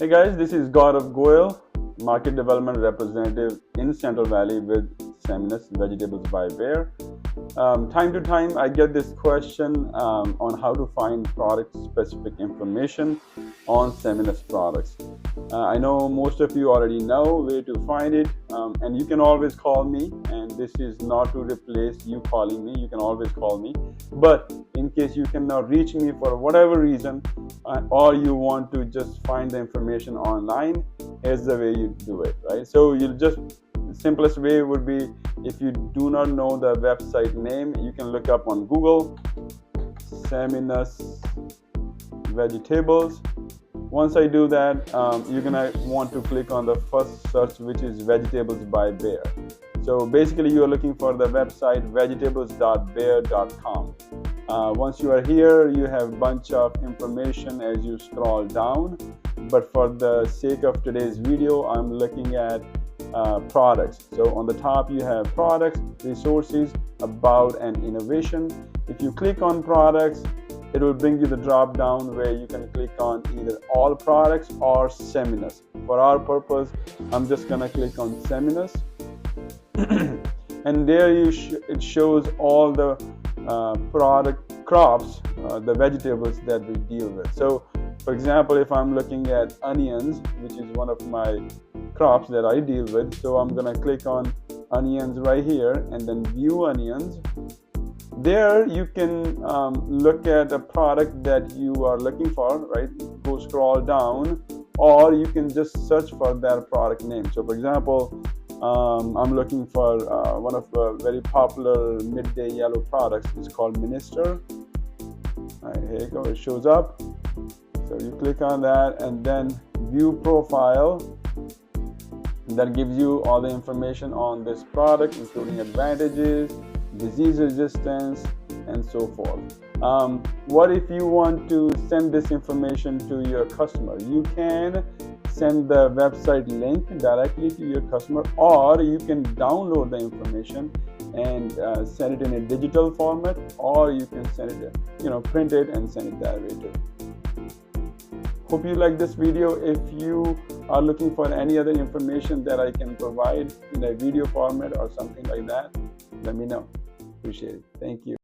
Hey guys, this is Gaurav Goyal, Market Development Representative in Central Valley with Seminis Vegetables by Bear. Time to time, I get this question on how to find product-specific information on Seminis products. I know most of you already know where to find it, and you can always call me, and this is not to replace you calling me. You can always call me, but in case you cannot reach me for whatever reason, or you want to just find the information online, here's the way you do it, right? So you'll just, the simplest way would be, if you do not know the website name, you can look up on Google, Seminis Vegetables. Once I do that, you're gonna want to click on the first search, which is Vegetables by Bear. So basically you are looking for the website vegetables.bear.com. Once you are here, you have a bunch of information as you scroll down, but for the sake of today's video, I'm looking at products. So on the top you have products, resources, about, and innovation. If you click on products, it will bring you the drop down where you can click on either all products or Seminis. For our purpose, I'm just gonna click on Seminis. And there it shows all the product crops, the vegetables that we deal with. So for example, if I'm looking at onions, which is one of my crops that I deal with, so I'm gonna click on onions right here and then view onions. There you can look at a product that you are looking for, right? Go scroll down, or you can just search for that product name. So for example, I'm looking for one of the very popular midday yellow products. It's called Minister. All right, here you go, it shows up. So you click on that and then view profile. That gives you all the information on this product, including advantages, disease resistance, and so forth. What if you want to send this information to your customer? You can send the website link directly to your customer, or you can download the information and send it in a digital format, or you can send it, print it and send it that way too. Hope you like this video. If you are looking for any other information that I can provide in a video format or something like that, let me know. Appreciate it. Thank you.